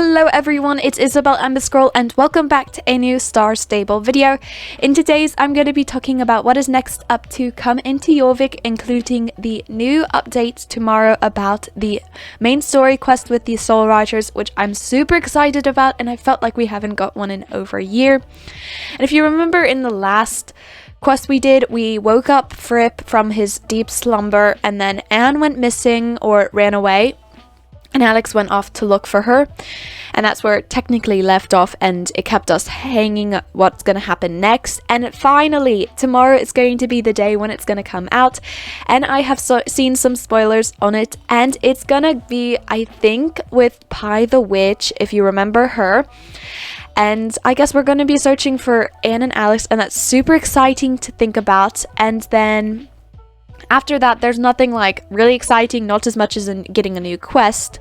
Hello everyone, it's Isabel Emberscroll and welcome back to a new Star Stable video. In today's, I'm going to be talking about what is next up to come into Jorvik, including the new updates tomorrow about the main story quest with the Soul Riders, which I'm super excited about and I felt like we haven't got one in over a year. And if you remember in the last quest we did, we woke up Fripp from his deep slumber and then Anne went missing or ran away. And Alex went off to look for her, and that's where it technically left off, and it kept us hanging what's going to happen next. And finally, tomorrow is going to be the day when it's going to come out, and I have seen some spoilers on it, and it's going to be, I think, with Pi the Witch, if you remember her. And I guess we're going to be searching for Anne and Alex, and that's super exciting to think about. And then after that, there's nothing like really exciting, not as much as in getting a new quest,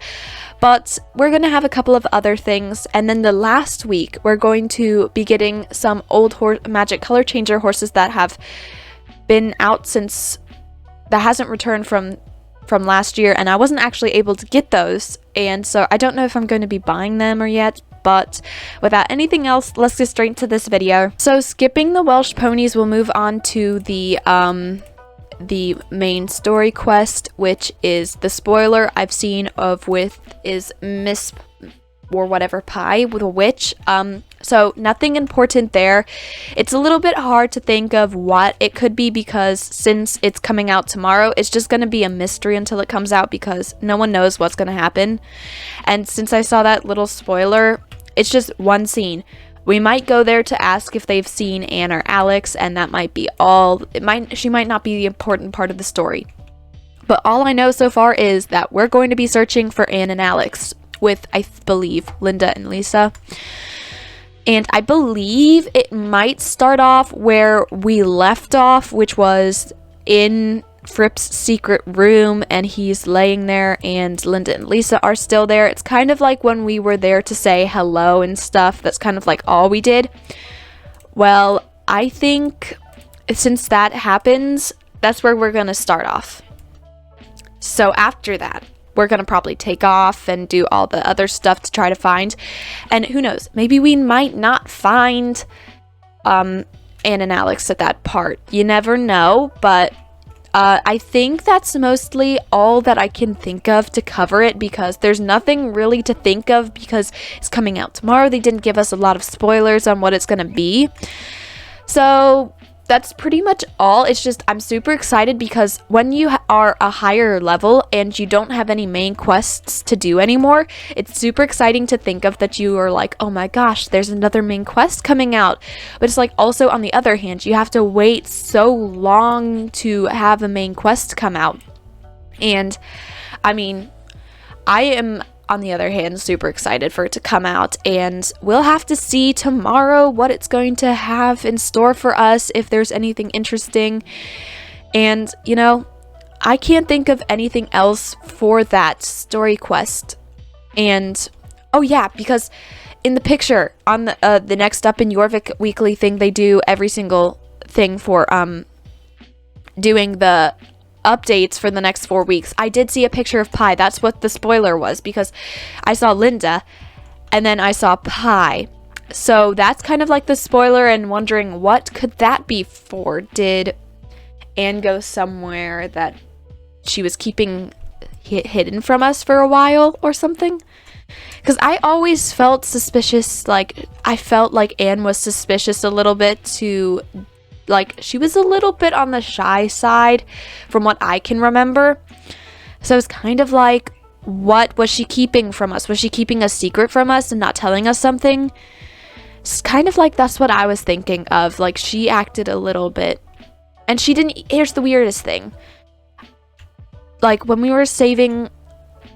but we're going to have a couple of other things. And then the last week, we're going to be getting some old magic color changer horses that have been out since, that hasn't returned from last year, and I wasn't actually able to get those, and so I don't know if I'm going to be buying them or yet. But without anything else, let's get straight into this video. So skipping the Welsh ponies, we'll move on to the main story quest, which is the spoiler I've seen of with is Miss or whatever Pi with a witch. So nothing important there. It's a little bit hard to think of what it could be because since it's coming out tomorrow, it's just going to be a mystery until it comes out because no one knows what's going to happen. And since I saw that little spoiler, it's just one scene. We might go there to ask if they've seen Anne or Alex, and that might be all. She might not be the important part of the story. But all I know so far is that we're going to be searching for Anne and Alex with, I believe, Linda and Lisa. And I believe it might start off where we left off, which was in Fripp's secret room, and he's laying there and Linda and Lisa are still there. It's kind of like when we were there to say hello and stuff. That's kind of like all we did. Well, I think since that happens, that's where we're going to start off. So after that, we're going to probably take off and do all the other stuff to try to find. And who knows, maybe we might not find Anne and Alex at that part. You never know, but I think that's mostly all that I can think of to cover it because there's nothing really to think of because it's coming out tomorrow. They didn't give us a lot of spoilers on what it's going to be. So that's pretty much all. It's just I'm super excited because when you are a higher level and you don't have any main quests to do anymore, it's super exciting to think of that you are like, oh my gosh, there's another main quest coming out. But it's like also on the other hand, you have to wait so long to have a main quest come out. And I mean, I am on the other hand super excited for it to come out, and we'll have to see tomorrow what it's going to have in store for us, if there's anything interesting. And you know, I can't think of anything else for that story quest. And oh yeah, because in the picture on the next up in Jorvik weekly thing, they do every single thing for doing the updates for the next 4 weeks. I did see a picture of Pi. That's what the spoiler was, because I saw Linda and then I saw Pi. So that's kind of like the spoiler, and wondering what could that be for. Did Anne go somewhere that she was keeping hidden from us for a while or something? Because I always felt suspicious, like I felt like Anne was suspicious a little bit to, like, she was a little bit on the shy side from what I can remember. So it's kind of like, what was she keeping from us? Was she keeping a secret from us and not telling us something? It's kind of like that's what I was thinking of. Like, she acted a little bit, and she didn't. Here's the weirdest thing. Like, when we were saving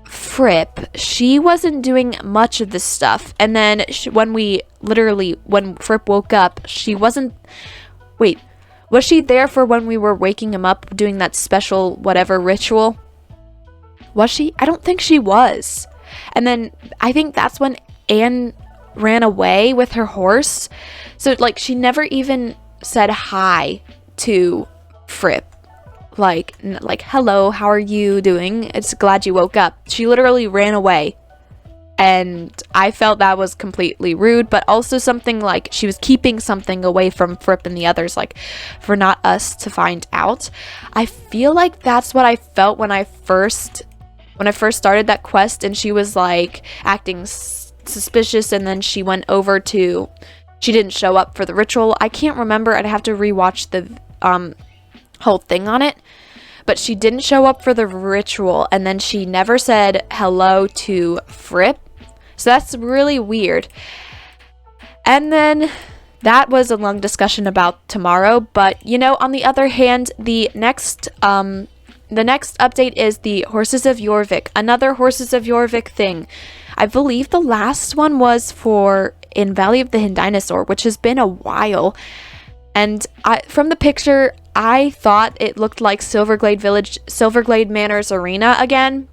Fripp, she wasn't doing much of this stuff. And then when Fripp woke up, she wasn't. Wait, was she there for when we were waking him up doing that special whatever ritual? Was she? I don't think she was. And then I think that's when Anne ran away with her horse. So like she never even said hi to Fripp. Like hello, how are you doing? It's glad you woke up. She literally ran away. and I felt that was completely rude, but also something like she was keeping something away from Fripp and the others, like for not us to find out. I feel like that's what I felt when I first started that quest, and she was like acting suspicious, and then she went over to, she didn't show up for the ritual. I can't remember, I'd have to rewatch the whole thing on it, but she didn't show up for the ritual, and then she never said hello to Fripp, so that's really weird. And then that was a long discussion about tomorrow, but you know, on the other hand, the next update is the Horses of Jorvik, another Horses of Jorvik thing. I believe the last one was in Valley of the Hidden Dinosaur, which has been a while. And from the picture, I thought it looked like Silverglade Manor's arena again.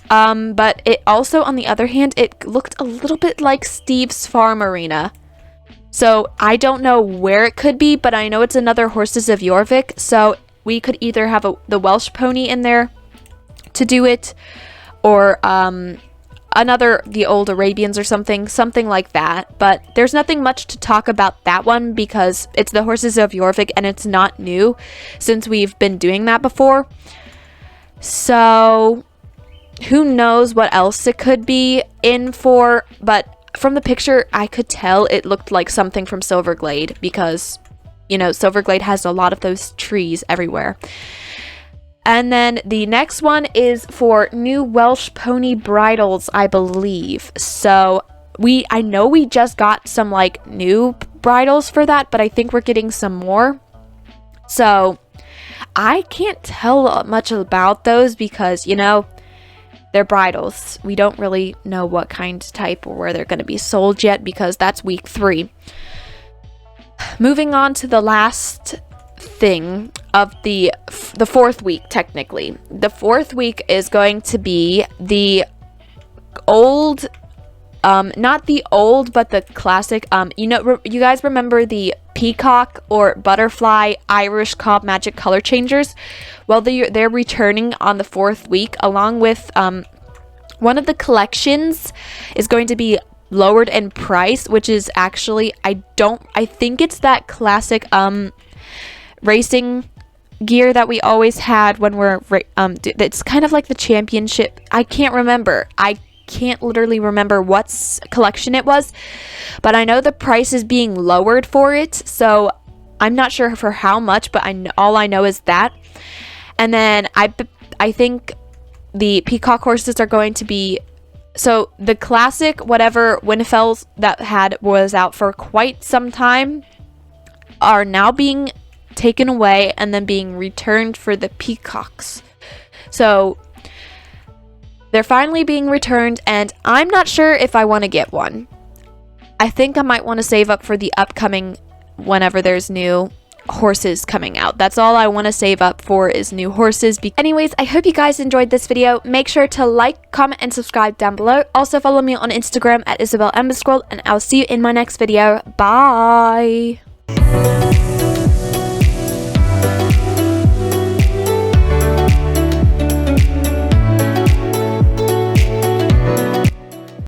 But it also, on the other hand, it looked a little bit like Steve's farm arena. So I don't know where it could be, but I know it's another Horses of Jorvik. So we could either have the Welsh pony in there to do it, or the old Arabians or something like that. But there's nothing much to talk about that one because it's the Horses of Jorvik and it's not new since we've been doing that before. So who knows what else it could be in for, but from the picture I could tell it looked like something from Silverglade because, you know, Silverglade has a lot of those trees everywhere. And then the next one is for new Welsh pony bridles, I believe. So I know we just got some like new bridles for that, but I think we're getting some more. So I can't tell much about those because, you know, they're bridles. We don't really know what kind, type, or where they're going to be sold yet because that's week 3. Moving on to the last thing of the 4th week, technically. The 4th week is going to be the old, not the old, but the classic, you know, you guys remember the peacock or butterfly Irish cob magic color changers? Well, they're returning on the 4th week, along with one of the collections is going to be lowered in price, which is actually, I think it's that classic racing gear that we always had when we're it's kind of like the championship. I can't literally remember what collection it was, but I know the price is being lowered for it, so I'm not sure for how much, but all I know is that. And then I think the peacock horses are going to be, so the classic whatever Winnefells that was out for quite some time are now being taken away and then being returned for the peacocks. So they're finally being returned, and I'm not sure if I want to get one. I think I might want to save up for the upcoming, whenever there's new horses coming out. That's all I want to save up for is new horses. Anyways, I hope you guys enjoyed this video. Make sure to like, comment, and subscribe down below. Also follow me on Instagram at Isabel Emberscroll, and I'll see you in my next video. Bye!